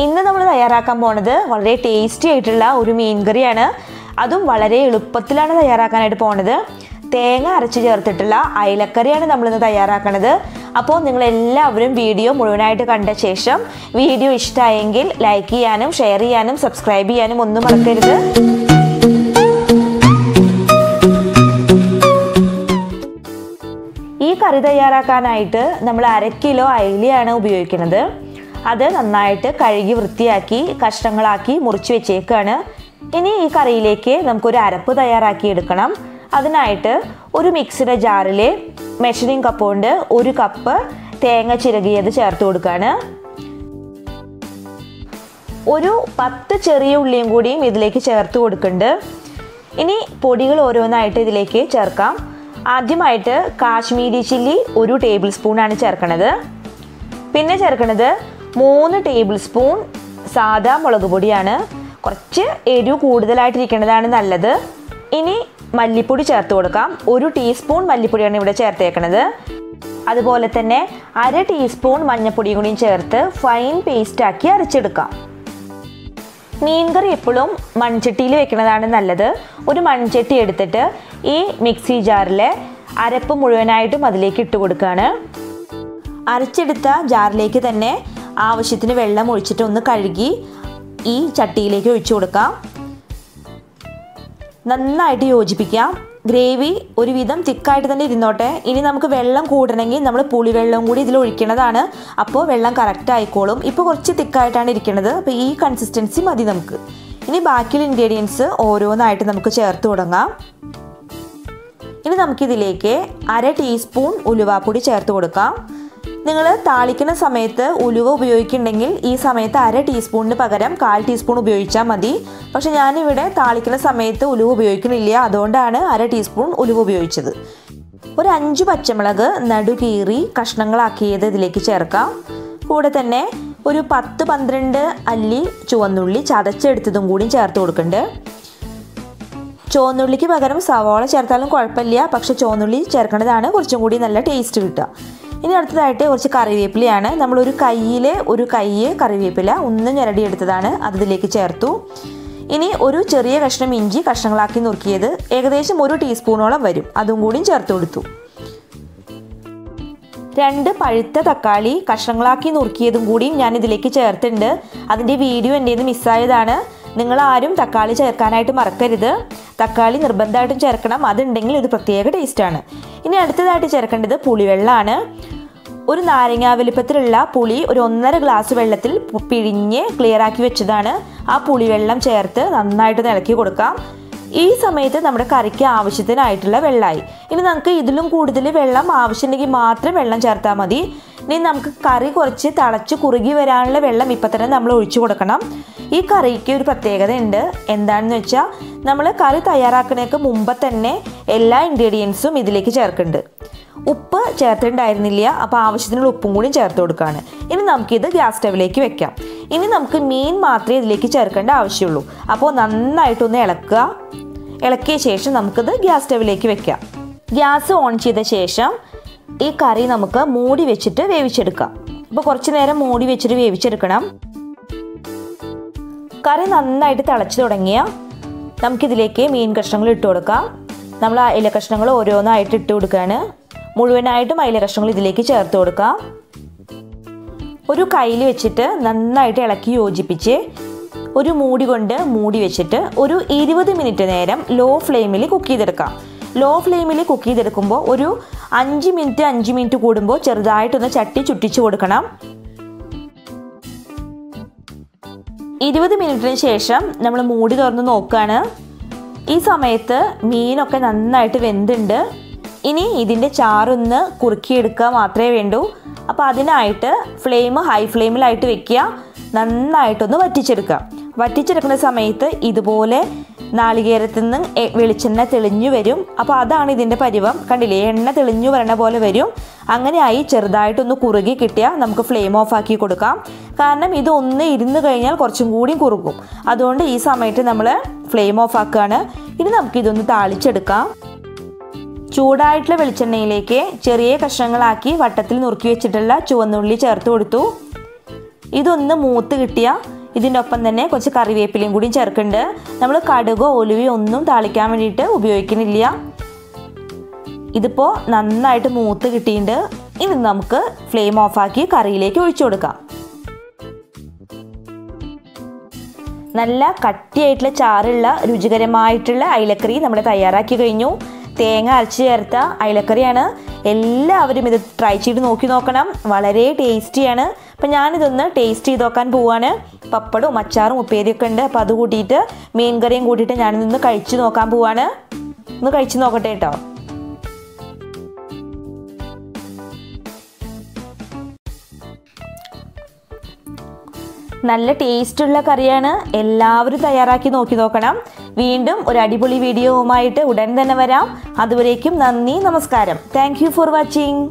ഇന്ന് നമ്മൾ തയ്യാറാക്കാൻ പോണത് വളരെ ടേസ്റ്റി ആയിട്ടുള്ള ഒരു മീൻ കറിയാണ്. അതും വളരെ എളുപ്പത്തിലാണ് തയ്യാറാക്കാനായിട്ട് പോണത്. തേങ്ങ അരച്ച് ചേർത്തിട്ടുള്ള അയലക്കറിയാണ് നമ്മളിന്ന് തയ്യാറാക്കുന്നത്. അപ്പോൾ നിങ്ങളെല്ലാവരും വീഡിയോ മുഴുവനായിട്ട് കണ്ട ശേഷം വീഡിയോ ഇഷ്ടമായെങ്കിൽ ലൈക്ക് ചെയ്യാനും ഷെയർ ചെയ്യാനും സബ്സ്ക്രൈബ് ചെയ്യാനും ഒന്നും മറക്കരുത്. ഈ കറി തയ്യാറാക്കാനായിട്ട് നമ്മൾ 1/2 കിലോ അയലയാണ് ഉപയോഗിക്കുന്നത്. അത് നന്നായിട്ട് കഴുകി വൃത്തിയാക്കി കഷ്ണങ്ങളാക്കി മുറിച്ച് വെച്ചേക്കാണ്. ഇനി ഈ കറിയിലേക്ക് നമുക്കൊരു അരപ്പ് തയ്യാറാക്കി എടുക്കണം. അതിനായിട്ട് ഒരു മിക്സിയുടെ ജാറിൽ മെഷറിംഗ് കപ്പ് കൊണ്ട് 1 കപ്പ് തേങ്ങ ചിരകിയത് ചേർത്ത് കൊടുക്കുകയാണ്. ഒരു 10 ചെറിയ ഉള്ളിയും കൂടിയും ഇതിലേക്ക് ചേർത്ത് കൊടുക്കുന്നുണ്ട്. ഇനി പൊടികൾ ഓരോന്നായിട്ട് ഇതിലേക്ക് ചേർക്കാം. ആദ്യമായിട്ട് കാശ്മീരി ചില്ലി 1 ടേബിൾ സ്പൂണാണ് ചേർക്കുന്നത്. പിന്നെ ചേർക്കുന്നത് 3 ടേബിൾ സ്പൂൺ സാദാ മുളക് പൊടിയാണ്. കുറച്ച് എരിവ് കൂടുതലായിട്ടിരിക്കുന്നതാണ് നല്ലത്. ഇനി മല്ലിപ്പൊടി ചേർത്ത് കൊടുക്കാം. 1 ടീസ്പൂൺ മല്ലിപ്പൊടിയാണ് ഇവിടെ ചേർത്തേക്കുന്നത്. അതുപോലെ തന്നെ 1/2 ടീസ്പൂൺ മഞ്ഞൾപ്പൊടിയും കൂടിയും ചേർത്ത് ഫൈൻ പേസ്റ്റാക്കി അരച്ചെടുക്കാം. മീൻകറി എപ്പോഴും മൺചട്ടിയിൽ വെക്കുന്നതാണ് നല്ലത്. ഒരു മൺചട്ടി എടുത്തിട്ട് ഈ മിക്സി ജാറിലെ അരപ്പ് മുഴുവനായിട്ടും അതിലേക്ക് ഇട്ട് കൊടുക്കുകയാണ്. അരച്ചെടുത്ത ജാറിലേക്ക് തന്നെ ആവശ്യത്തിന് വെള്ളം ഒഴിച്ചിട്ട് ഒന്ന് കഴുകി ഈ ചട്ടിയിലേക്ക് ഒഴിച്ചു കൊടുക്കാം. നന്നായിട്ട് യോജിപ്പിക്കാം. ഗ്രേവി ഒരുവിധം തിക്കായിട്ട് തന്നെ ഇരുന്നോട്ടെ. ഇനി നമുക്ക് വെള്ളം കൂടണമെങ്കിൽ നമ്മൾ പുളിവെള്ളം കൂടി ഇതിൽ ഒഴിക്കണതാണ്. അപ്പോൾ വെള്ളം കറക്റ്റ് ആയിക്കോളും. ഇപ്പോൾ കുറച്ച് തിക്കായിട്ടാണ് ഇരിക്കുന്നത്. അപ്പോൾ ഈ കൺസിസ്റ്റൻസി മതി നമുക്ക്. ഇനി ബാക്കിയുള്ള ഇൻഗ്രീഡിയൻസ് ഓരോന്നായിട്ട് നമുക്ക് ചേർത്ത് തുടങ്ങാം. ഇനി നമുക്കിതിലേക്ക് 1/2 ടീസ്പൂൺ ഉലുവാപ്പൊടി ചേർത്ത് കൊടുക്കാം. നിങ്ങൾ താളിക്കുന്ന സമയത്ത് ഉലുവ ഉപയോഗിക്കുന്നുണ്ടെങ്കിൽ ഈ സമയത്ത് 1/2 ടീസ്പൂണിന് പകരം 1/4 ടീസ്പൂൺ ഉപയോഗിച്ചാൽ മതി. പക്ഷെ ഞാനിവിടെ താളിക്കുന്ന സമയത്ത് ഉലുവ ഉപയോഗിക്കുന്നില്ല. അതുകൊണ്ടാണ് 1/2 ടീസ്പൂൺ ഉലുവ ഉപയോഗിച്ചത്. ഒരു 5 പച്ചമുളക് നടുകീറി കഷ്ണങ്ങളാക്കിയത് ഇതിലേക്ക് ചേർക്കാം. കൂടെ തന്നെ ഒരു 10-12 അല്ലി ചുവന്നുള്ളി ചതച്ചെടുത്തതും കൂടി ചേർത്ത് കൊടുക്കുന്നുണ്ട്. ചുവന്നുള്ളിക്ക് പകരം സവാള ചേർത്താലും കുഴപ്പമില്ല. പക്ഷെ ചുവന്നുള്ളി ചേർക്കേണ്ടതാണ് കുറച്ചും കൂടി നല്ല ടേസ്റ്റ് കിട്ടുക. ഇനി അടുത്തതായിട്ട് കുറച്ച് കറിവേപ്പിലയാണ്. നമ്മളൊരു കൈ കറിവേപ്പില ഒന്ന് ഞെരടിയെടുത്തതാണ്. അത് ഇതിലേക്ക് ചേർത്തു. ഇനി ഒരു ചെറിയ കഷ്ണം ഇഞ്ചി കഷ്ണങ്ങളാക്കി നുറുക്കിയത് ഏകദേശം 1 ടീസ്പൂണോളം വരും. അതും കൂടി ചേർത്ത് കൊടുത്തു. 2 പഴുത്ത തക്കാളി കഷ്ണങ്ങളാക്കി നുറുക്കിയതും കൂടിയും ഞാൻ ഇതിലേക്ക് ചേർത്തിട്ടുണ്ട്. അതിൻ്റെ വീഡിയോ എൻ്റെ നിന്ന് മിസ്സായതാണ്. നിങ്ങളാരും തക്കാളി ചേർക്കാനായിട്ട് മറക്കരുത്. തക്കാളി നിർബന്ധമായിട്ടും ചേർക്കണം. അതുണ്ടെങ്കിൽ ഒരു പ്രത്യേക ടേസ്റ്റാണ്. ഇനി അടുത്തതായിട്ട് ചേർക്കേണ്ടത് പുളിവെള്ളമാണ്. ഒരു നാരങ്ങ വലിപ്പത്തിലുള്ള പുളി ഒരു 1.5 ഗ്ലാസ് വെള്ളത്തിൽ പിഴിഞ്ഞ് ക്ലിയറാക്കി വെച്ചതാണ്. ആ പുളിവെള്ളം ചേർത്ത് നന്നായിട്ട് ഇളക്കി കൊടുക്കാം. ഈ സമയത്ത് നമ്മുടെ കറിക്ക് ആവശ്യത്തിനായിട്ടുള്ള വെള്ളമായി. ഇനി നമുക്ക് ഇതിലും കൂടുതൽ വെള്ളം ആവശ്യമുണ്ടെങ്കിൽ മാത്രം വെള്ളം ചേർത്താൽ മതി. ഇനി നമുക്ക് കറി കുറച്ച് തിളച്ച് കുറുകി വരാനുള്ള വെള്ളം ഇപ്പം തന്നെ നമ്മൾ ഒഴിച്ചു കൊടുക്കണം. ഈ കറിക്ക് ഒരു പ്രത്യേകത ഉണ്ട്. എന്താണെന്ന് വെച്ചാൽ നമ്മൾ കറി തയ്യാറാക്കുന്നതിന് മുമ്പ് തന്നെ എല്ലാ ഇൻഗ്രീഡിയൻസും ഇതിലേക്ക് ചേർക്കുന്നുണ്ട്. ഉപ്പ് ചേർത്തിട്ടുണ്ടായിരുന്നില്ല. അപ്പോൾ ആവശ്യത്തിനുള്ള ഉപ്പും കൂടി ചേർത്ത് കൊടുക്കുകയാണ്. ഇനി നമുക്കിത് ഗ്യാസ് സ്റ്റവിലേക്ക് വെക്കാം. ഇനി നമുക്ക് മീൻ മാത്രമേ ഇതിലേക്ക് ചേർക്കേണ്ട ആവശ്യമുള്ളൂ. അപ്പോൾ നന്നായിട്ടൊന്ന് ഇളക്കിയ ശേഷം നമുക്കിത് ഗ്യാസ് സ്റ്റവിലേക്ക് വെക്കാം. ഗ്യാസ് ഓൺ ചെയ്ത ശേഷം ഈ കറി നമുക്ക് മൂടി വെച്ചിട്ട് വേവിച്ചെടുക്കാം. അപ്പോൾ കുറച്ച് നേരം മൂടി വെച്ചിട്ട് വേവിച്ചെടുക്കണം. കറി നന്നായിട്ട് തിളച്ച് തുടങ്ങിയാൽ നമുക്കിതിലേക്ക് മീൻ കഷ്ണങ്ങൾ ഇട്ട് കൊടുക്കാം. നമ്മൾ ഇല കഷ്ണങ്ങൾ ഓരോന്നായിട്ട് ഇട്ട് കൊടുക്കുകയാണ്. മുഴുവനായിട്ടും ഇല കഷ്ണങ്ങൾ ഇതിലേക്ക് ചേർത്ത് കൊടുക്കാം. ഒരു കയ്യിൽ വെച്ചിട്ട് നന്നായിട്ട് ഇളക്കി യോജിപ്പിച്ച് ഒരു മൂടി കൊണ്ട് മൂടി വെച്ചിട്ട് ഒരു 20 മിനിറ്റ് നേരം ലോ ഫ്ലെയിമിൽ കുക്ക് ചെയ്തെടുക്കാം. ലോ ഫ്ലെയിമിൽ കുക്ക് ചെയ്തെടുക്കുമ്പോൾ ഒരു 5 മിനിറ്റ് കൂടുമ്പോൾ ചെറുതായിട്ടൊന്ന് ചട്ടി ചുറ്റിച്ച് കൊടുക്കണം. 20 മിനിറ്റിന് ശേഷം നമ്മൾ മൂടി തുറന്ന് നോക്കുകയാണ്. ഈ സമയത്ത് മീനൊക്കെ നന്നായിട്ട് വെന്തുണ്ട്. ഇനി ഇതിൻ്റെ ചാറൊന്ന് കുറുക്കിയെടുക്കുക മാത്രമേ വേണ്ടൂ. അപ്പോൾ അതിനായിട്ട് ഫ്ലെയിം ഹൈ ഫ്ലെയിമിലായിട്ട് വെക്കുക. നന്നായിട്ടൊന്ന് വറ്റിച്ചെടുക്കുന്ന സമയത്ത് ഇതുപോലെ നാളികേരത്തിൽ നിന്ന് വെളിച്ചെണ്ണ തെളിഞ്ഞു വരും. അപ്പോൾ അതാണ് ഇതിൻ്റെ പരുവം. കണ്ടില്ലേ, എണ്ണ തെളിഞ്ഞു വരണ പോലെ വരും. അങ്ങനെയായി ചെറുതായിട്ടൊന്ന് കുറുകി കിട്ടിയാൽ നമുക്ക് ഫ്ലെയിം ഓഫ് ആക്കി കൊടുക്കാം. കാരണം ഇതൊന്ന് ഇരുന്ന് കഴിഞ്ഞാൽ കുറച്ചും കൂടി കുറുകും. അതുകൊണ്ട് ഈ സമയത്ത് നമ്മൾ ഫ്ലെയിം ഓഫ് ആക്കുകയാണ്. ഇനി നമുക്കിതൊന്ന് താളിച്ചെടുക്കാം. ചൂടായിട്ടുള്ള വെളിച്ചെണ്ണയിലേക്ക് ചെറിയ കഷ്ണങ്ങളാക്കി വട്ടത്തിൽ നുറുക്കി വെച്ചിട്ടുള്ള ചുവന്നുള്ളി ചേർത്ത് കൊടുത്തു. ഇതൊന്ന് മൂത്ത് കിട്ടിയാൽ ഇതിൻ്റെ ഒപ്പം തന്നെ കുറച്ച് കറിവേപ്പിലയും കൂടി ചേർക്കുന്നുണ്ട്. നമ്മൾ കടുകോ ഒലുവയോ ഒന്നും താളിക്കാൻ വേണ്ടിയിട്ട് ഉപയോഗിക്കുന്നില്ല. ഇതിപ്പോൾ നന്നായിട്ട് മൂത്ത് കിട്ടിയിട്ടുണ്ട്. ഇനി നമുക്ക് ഫ്ലെയിം ഓഫാക്കി കറിയിലേക്ക് ഒഴിച്ചു കൊടുക്കാം. നല്ല കട്ടിയായിട്ടുള്ള ചാറുള്ള രുചികരമായിട്ടുള്ള അയലക്കറി നമ്മൾ തയ്യാറാക്കി കഴിഞ്ഞു. തേങ്ങ അരച്ച് ചേർത്ത അയലക്കറിയാണ്. എല്ലാവരും ഇത് ട്രൈ ചെയ്ത് നോക്കണം. വളരെ ടേസ്റ്റിയാണ്. അപ്പം ഞാനിതൊന്ന് ടേസ്റ്റ് ചെയ്ത് നോക്കാൻ പോവാണ്. പപ്പടവും അച്ചാറും ഉപ്പേരിയൊക്കെ ഉണ്ട്. അപ്പോൾ അത് കൂട്ടിയിട്ട് മീൻ കറിയും കൂട്ടിയിട്ട് ഞാനിതൊന്ന് കഴിച്ച് നോക്കാൻ പോവാണ്. ഒന്ന് കഴിച്ച് നോക്കട്ടെ കേട്ടോ. നല്ല ടേസ്റ്റുള്ള കറിയാണ്. എല്ലാവരും തയ്യാറാക്കി നോക്കണം. വീണ്ടും ഒരു അടിപൊളി വീഡിയോവുമായിട്ട് ഉടൻ തന്നെ വരാം. അതുവരേക്കും നന്ദി, നമസ്കാരം. Thank you for watching.